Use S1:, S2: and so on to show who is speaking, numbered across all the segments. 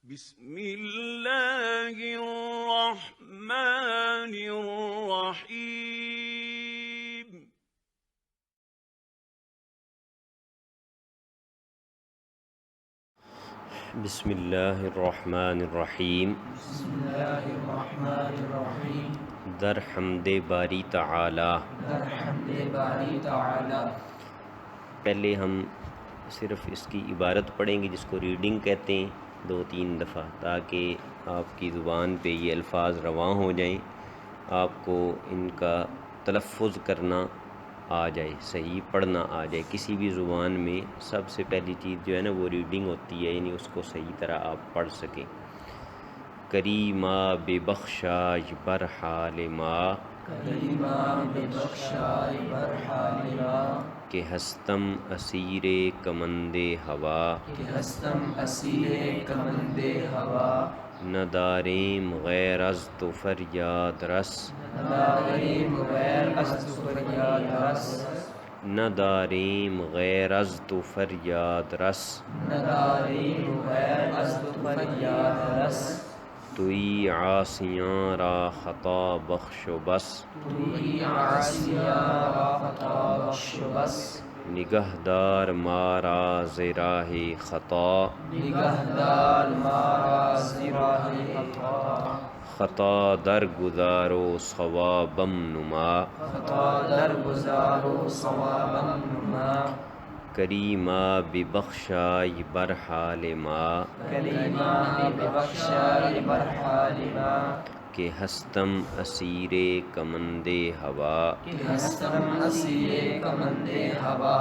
S1: بسم اللہ الرحمن الرحیم
S2: بسم اللہ الرحمن الرحیم
S3: بسم اللہ الرحمن الرحیم
S2: در حمد باری تعالی۔
S3: در حمد باری تعالی۔
S2: پہلے ہم صرف اس کی عبارت پڑھیں گے جس کو ریڈنگ کہتے ہیں 2-3 دفعہ، تاکہ آپ کی زبان پہ یہ الفاظ رواں ہو جائیں، آپ کو ان کا تلفظ کرنا آ جائے، صحیح پڑھنا آ جائے۔ کسی بھی زبان میں سب سے پہلی چیز جو ہے نا وہ ریڈنگ ہوتی ہے، یعنی اس کو صحیح طرح آپ پڑھ سکیں۔ کریمہ ببخشاش برحال ما،
S3: کریمہ ببخشائے برحال ما،
S2: کہ ہستم اسیر کمند ہوا،
S3: کہ ہستم اسیر کمند ہوا،
S2: نہ داریم غیر از تو فریاد رس،
S3: نداریم غیر از تو فریاد رس،
S2: نہ داریم غیر از تو فریاد رس،
S3: نداریم غیر از تو فریاد رس،
S2: توئی عاصیاں را خطا بخش و بس،
S3: توئی عاصیہ را خطا بخش و بس،
S2: نگہدار مارا ز راہ خطا،
S3: نگہدار مارا ز راہ خطا،
S2: خطا در گزار و صوابم نما،
S3: خطا در گزار و صوابا نما،
S2: کریمہ ببخشائی برحال ما،
S3: کریمہ ببخشائے برحال ما،
S2: کہ ہستم اسیر کمند ہوا،
S3: کہ ہستم اسیر کمند ہوا،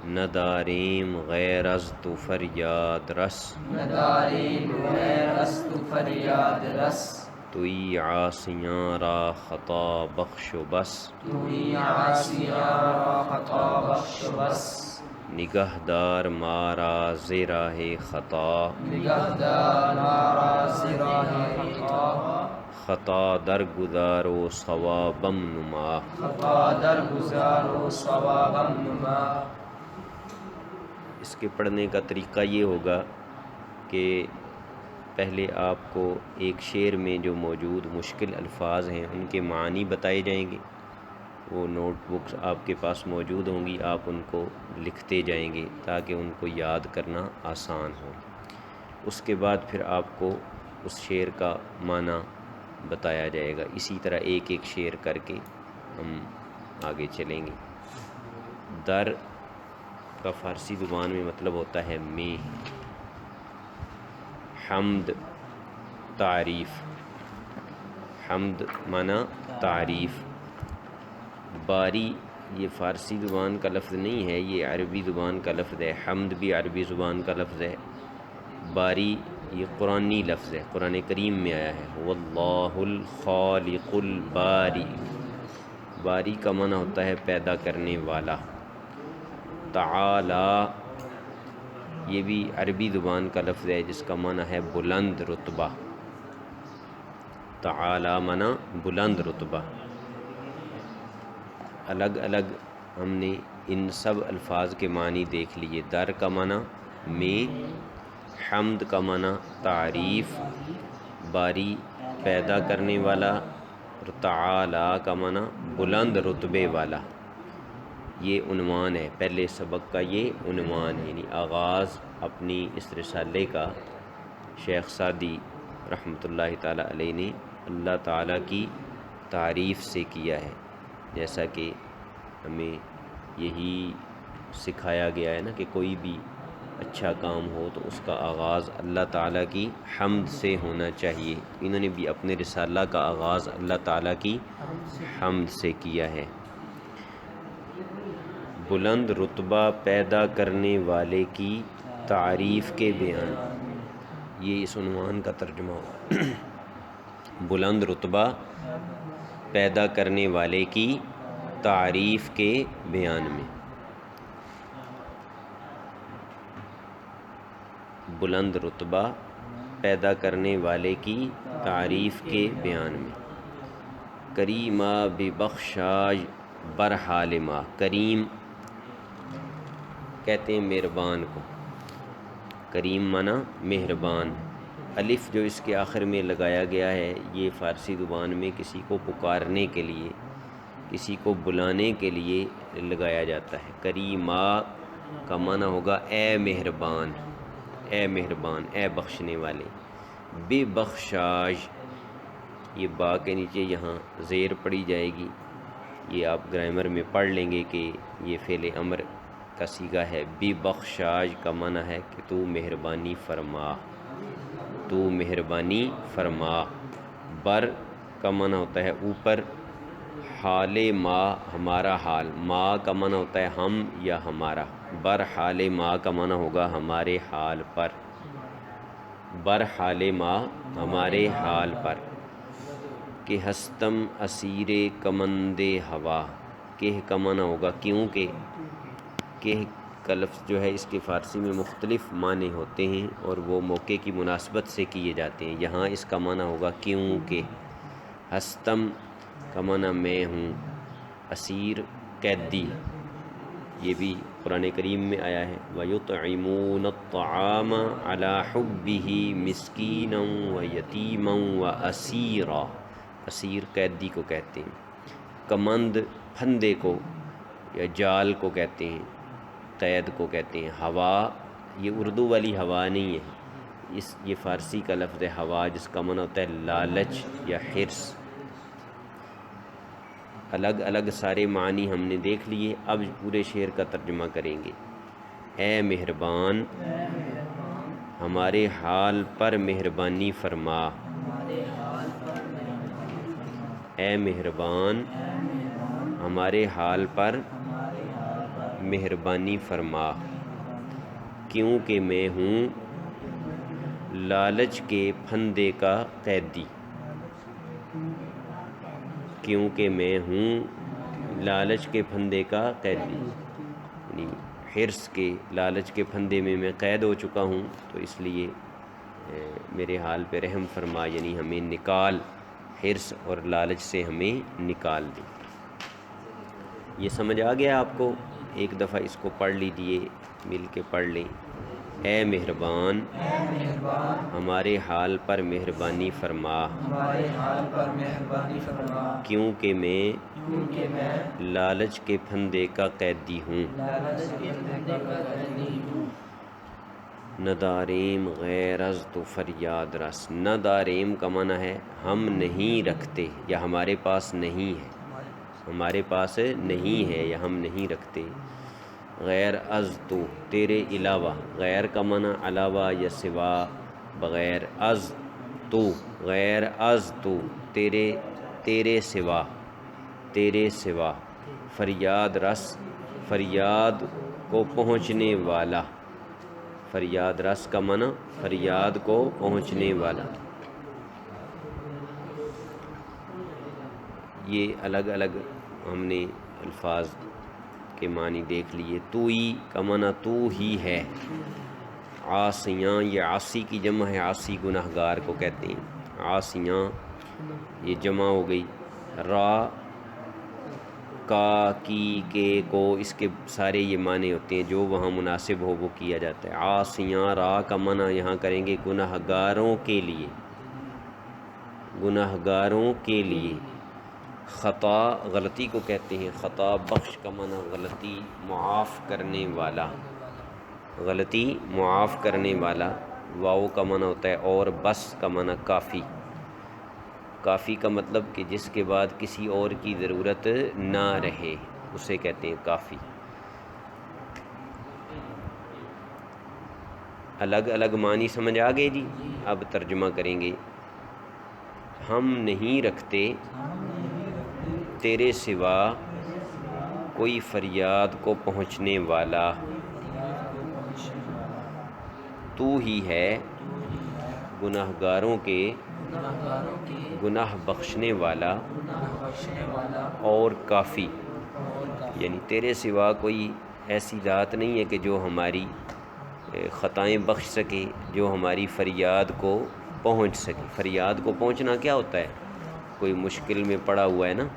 S2: نہ داریم غیر از تو فریاد رس،
S3: نداریم غیر از تو فریاد رس،
S2: توئی عاصیاں را خطا بخش و بس،
S3: توئی عاصیہ را خطا بخش و بس،
S2: نگہدار مارا ز راہ خطا،
S3: نگہدار مارا ز راہ خطا،
S2: خطا در گزار و صوابم نما۔
S3: خطا در گزار و صوابا نما۔
S2: اس کے پڑھنے کا طریقہ یہ ہوگا کہ پہلے آپ کو ایک شعر میں جو موجود مشکل الفاظ ہیں ان کے معنی بتائے جائیں گے، وہ نوٹ بکس آپ کے پاس موجود ہوں گی، آپ ان کو لکھتے جائیں گے تاکہ ان کو یاد کرنا آسان ہو۔ اس کے بعد پھر آپ کو اس شعر کا معنی بتایا جائے گا، اسی طرح ایک ایک شعر کر کے ہم آگے چلیں گے۔ در کا فارسی زبان میں مطلب ہوتا ہے میں، حمد تعریف، حمد معنی تعریف، باری یہ فارسی زبان کا لفظ نہیں ہے، یہ عربی زبان کا لفظ ہے، حمد بھی عربی زبان کا لفظ ہے، باری یہ قرآنی لفظ ہے، قرآن کریم میں آیا ہے، واللہ الخالق الباری، باری کا معنی ہوتا ہے پیدا کرنے والا۔ تعالی یہ بھی عربی زبان کا لفظ ہے جس کا معنی ہے بلند رتبہ، تعالی معنی بلند رتبہ۔ الگ الگ ہم نے ان سب الفاظ کے معنی دیکھ لیے۔ در کا معنی میں، حمد کا معنی تعریف، باری پیدا کرنے والا، اور تعالی کا معنی بلند رتبے والا۔ یہ عنوان ہے، پہلے سبق کا یہ عنوان ہے، یعنی آغاز اپنی اس رسالے کا شیخ سعدی رحمۃ اللہ تعالیٰ علیہ نے اللہ تعالیٰ کی تعریف سے کیا ہے، جیسا کہ ہمیں یہی سکھایا گیا ہے نا کہ کوئی بھی اچھا کام ہو تو اس کا آغاز اللہ تعالیٰ کی حمد سے ہونا چاہیے۔ انہوں نے بھی اپنے رسالہ کا آغاز اللہ تعالیٰ کی حمد سے کیا ہے۔ بلند رتبہ پیدا کرنے والے کی تعریف کے بیان، یہ اس عنوان کا ترجمہ ہوگا۔ بلند رتبہ پیدا کرنے والے کی تعریف کے بیان میں، بلند رتبہ پیدا کرنے والے کی تعریف کے بیان میں۔ کریمہ ببخشاش برحال ما، کریم کہتے ہیں مہربان کو، کریم معنی مہربان، الف جو اس کے آخر میں لگایا گیا ہے یہ فارسی زبان میں کسی کو پکارنے کے لیے، کسی کو بلانے کے لیے لگایا جاتا ہے۔ کریما کا معنی ہوگا اے مہربان، اے مہربان، اے بخشنے والے۔ بے بخشاج، یہ با کے نیچے یہاں زیر پڑی جائے گی، یہ آپ گرامر میں پڑھ لیں گے کہ یہ فعل امر کا صیغہ ہے۔ بے بخشاج کا معنی ہے کہ تو مہربانی فرما، تو مہربانی فرما۔ بر کا معنی ہوتا ہے اوپر، حال ما ہمارا حال، ما کا معنی ہوتا ہے ہم یا ہمارا، بر حال ما کا معنی ہوگا ہمارے حال پر، بر حال ما ہمارے حال پر۔ کہ ہستم اسیر کمند ہوا، کہ کا معنی ہوگا کیونکہ، کہ کا لفظ جو ہے اس کے فارسی میں مختلف معنی ہوتے ہیں اور وہ موقع کی مناسبت سے کیے جاتے ہیں۔ یہاں اس کا معنی ہوگا کیونکہ۔ ہستم کا معنی میں ہوں، اسیر قیدی، یہ بھی قرآن کریم میں آیا ہے۔ وَيُطْعِمُونَ الطَّعَامَ عَلَى حُبِّهِ مِسْكِينًا وَيَتِيمًا وَأَسِيرًا، اسیر قیدی کو کہتے ہیں، کمند پھندے کو یا جال کو کہتے ہیں، قید کو کہتے ہیں۔ ہوا یہ اردو والی ہوا نہیں ہے، یہ فارسی کا لفظ ہے ہوا، جس کا معنی ہوتا ہے لالچ یا حرص۔ الگ الگ سارے معنی ہم نے دیکھ لیے، اب پورے شعر کا ترجمہ کریں گے۔ اے مہربان ہمارے حال پر مہربانی فرما، اے مہربان ہمارے حال پر مہربانی فرما، کیونکہ میں ہوں لالچ کے پھندے کا قیدی، کیونکہ میں ہوں لالچ کے پھندے کا قیدی، یعنی حرص کے لالچ کے پھندے میں قید ہو چکا ہوں، تو اس لیے میرے حال پہ رحم فرما، یعنی ہمیں نکال، حرص اور لالچ سے ہمیں نکال دے۔ یہ سمجھ آ گیا آپ کو؟ ایک دفعہ اس کو پڑھ لیجئے، مل کے پڑھ لیں۔ اے مہربان ہمارے حال پر مہربانی فرما، کیونکہ میں لالچ کے پھندے کا قیدی ہوں۔ نداریم غیر از تو فریاد رس، نداریم کا معنی ہے ہم نہیں رکھتے یا ہمارے پاس نہیں ہے، ہمارے پاس نہیں ہے یا ہم نہیں رکھتے۔ غیر از تو تیرے علاوہ، غیر کا معنی علاوہ یا سوا، بغیر، از تو غیر از تو تیرے سوا، تیرے سوا۔ فریاد رس فریاد کو پہنچنے والا، فریاد رس کا معنی فریاد کو پہنچنے والا۔ یہ الگ الگ ہم نے الفاظ کے معنی دیکھ لیے۔ توئی کا معنی تو ہی ہے۔ عاصیاں، یہ عاصی کی جمع ہے، عاصی گناہگار کو کہتے ہیں۔ عاصیاں یہ جمع ہو گئی۔ را، کا، کی، کے، کو، اس کے سارے یہ معنی ہوتے ہیں، جو وہاں مناسب ہو وہ کیا جاتا ہے۔ عاصیاں، را کا معنی یہاں کریں گے گناہگاروں کے لیے، گناہگاروں کے لیے۔ خطا غلطی کو کہتے ہیں، خطا بخش کا معنی غلطی معاف کرنے والا، غلطی معاف کرنے والا۔ واو کا معنی ہوتا ہے اور، بس کا معنی کافی، کافی کا مطلب کہ جس کے بعد کسی اور کی ضرورت نہ رہے، اسے کہتے ہیں کافی۔ الگ الگ معنی سمجھ آ گئے جی؟ اب ترجمہ کریں گے۔ ہم نہیں رکھتے تیرے سوا کوئی فریاد کو پہنچنے والا، تو ہی ہے گناہگاروں کے گناہ بخشنے والا اور کافی، یعنی تیرے سوا کوئی ایسی ذات نہیں ہے کہ جو ہماری خطائیں بخش سکے، جو ہماری فریاد کو پہنچ سکے۔ فریاد کو پہنچنا کیا ہوتا ہے؟ کوئی مشکل میں پڑا ہوا ہے نا،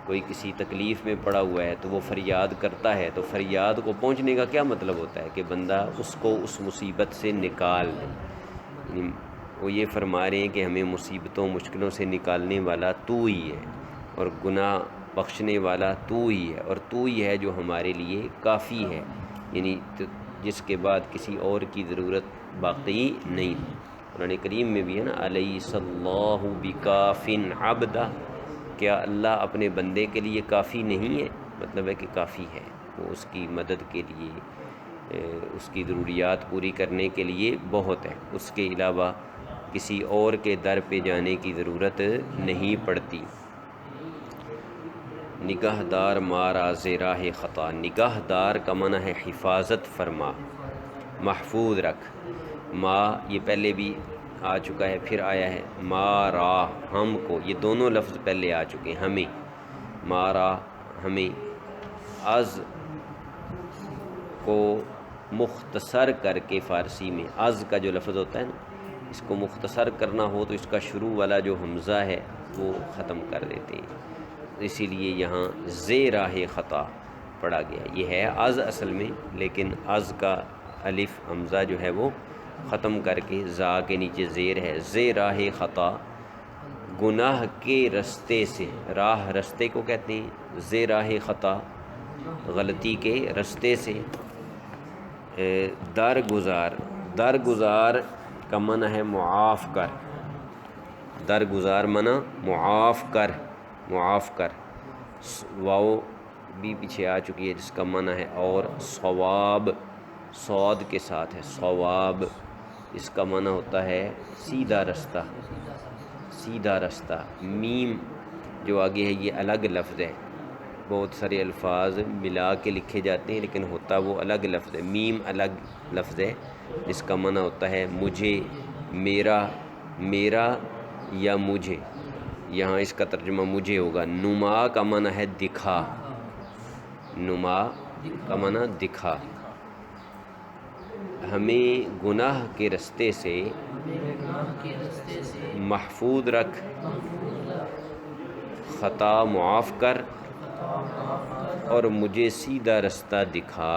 S2: کوئی کسی تکلیف میں پڑا ہوا ہے تو وہ فریاد کرتا ہے، تو فریاد کو پہنچنے کا کیا مطلب ہوتا ہے؟ کہ بندہ اس کو اس مصیبت سے نکال دے، وہ یہ فرما رہے ہیں کہ ہمیں مصیبتوں مشکلوں سے نکالنے والا تو ہی ہے، اور گناہ بخشنے والا تو ہی ہے، اور تو ہی ہے جو ہمارے لیے کافی ہے، یعنی جس کے بعد کسی اور کی ضرورت باقی نہیں۔ قرآن کریم میں بھی ہے نا، الیس اللہ بکاف عبدہ، کیا اللہ اپنے بندے کے لیے کافی نہیں ہے؟ مطلب ہے کہ کافی ہے، وہ اس کی مدد کے لیے، اس کی ضروریات پوری کرنے کے لیے بہت ہے، اس کے علاوہ کسی اور کے در پہ جانے کی ضرورت نہیں پڑتی۔ نگاہ دار مارا راہ خطا، نگاہ دار کا معنی ہے حفاظت فرما، محفوظ رکھ۔ ما یہ پہلے بھی آ چکا ہے، پھر آیا ہے مارا، ہم کو، یہ دونوں لفظ پہلے آ چکے ہیں، ہمیں، مارا ہمیں، از کو مختصر کر کے فارسی میں از کا جو لفظ ہوتا ہے نا، اس کو مختصر کرنا ہو تو اس کا شروع والا جو حمزہ ہے وہ ختم کر دیتے ہیں، اسی لیے یہاں زے راہ خطا پڑھا گیا۔ یہ ہے از اصل میں، لیکن از کا الف حمزہ جو ہے وہ ختم کر کے زا کے نیچے زیر ہے، زے راہ خطا، گناہ کے رستے سے، راہ رستے کو کہتے ہیں، زے راہ خطا غلطی کے رستے سے، درگزار، درگزار کا معنی ہے معاف کر، درگزار معنی معاف کر، معاف کر، واو بھی پیچھے آ چکی ہے جس کا معنی ہے اور، صواب صاد کے ساتھ ہے، صواب اس کا معنی ہوتا ہے سیدھا رستہ، سیدھا رستہ۔ میم جو آگے ہے یہ الگ لفظ ہے، بہت سارے الفاظ ملا کے لکھے جاتے ہیں لیکن ہوتا وہ الگ لفظ ہے، میم الگ لفظ ہے جس کا معنی ہوتا ہے مجھے، میرا، میرا یا مجھے، یہاں اس کا ترجمہ مجھے ہوگا۔ نما کا معنی ہے دکھا، نما کا معنی دکھا۔ ہمیں گناہ کے رستے سے محفوظ رکھ، خطا معاف کر، اور مجھے سیدھا رستہ دکھا۔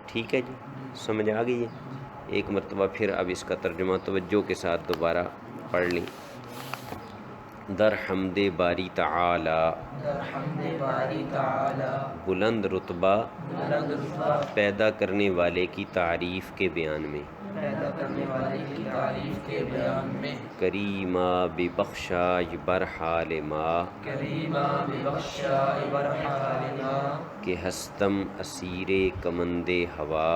S2: ٹھیک ہے جی، سمجھ آ گئی ہے؟ ایک مرتبہ پھر اب اس کا ترجمہ توجہ کے ساتھ دوبارہ پڑھ لیں۔ در حمد باری تعالی، بلند رتبہ پیدا کرنے والے کی تعریف کے بیان میں، کریمہ ببخشائے برحال ما، کہ ہستم اسیر کمند ہوا،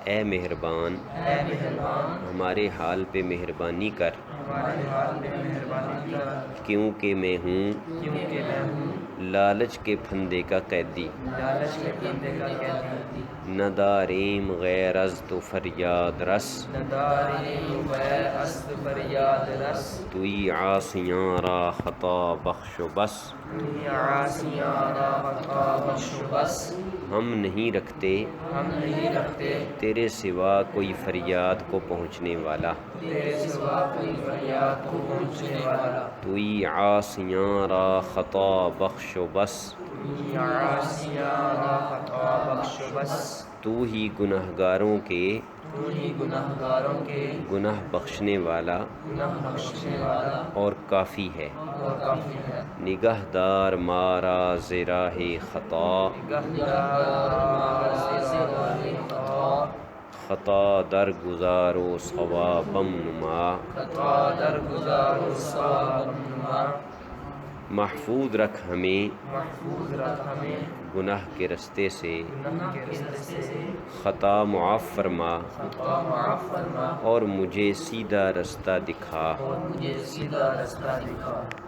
S2: اے مہربان ہمارے حال پہ مہربانی کر، کیونکہ میں ہوں لالچ کے پھندے کا قیدی، نداریم غیر از تو فریاد رس، توئی عاصیاں را خطا بخش و بس، ہم نہیں رکھتے تیرے سوا کوئی فریاد کو پہنچنے والا، توئی عاصیاں را خطا بخش و بس، تو ہی گنہگاروں کے گناہ بخشنے والا اور کافی ہے، نگہدار مارا راہ خطا، خطا در گزارو ثوابم نما، محفوظ رکھ ہمیں گناہ کے رستے سے، خطا معاف فرما، اور مجھے سیدھا رستہ دکھا۔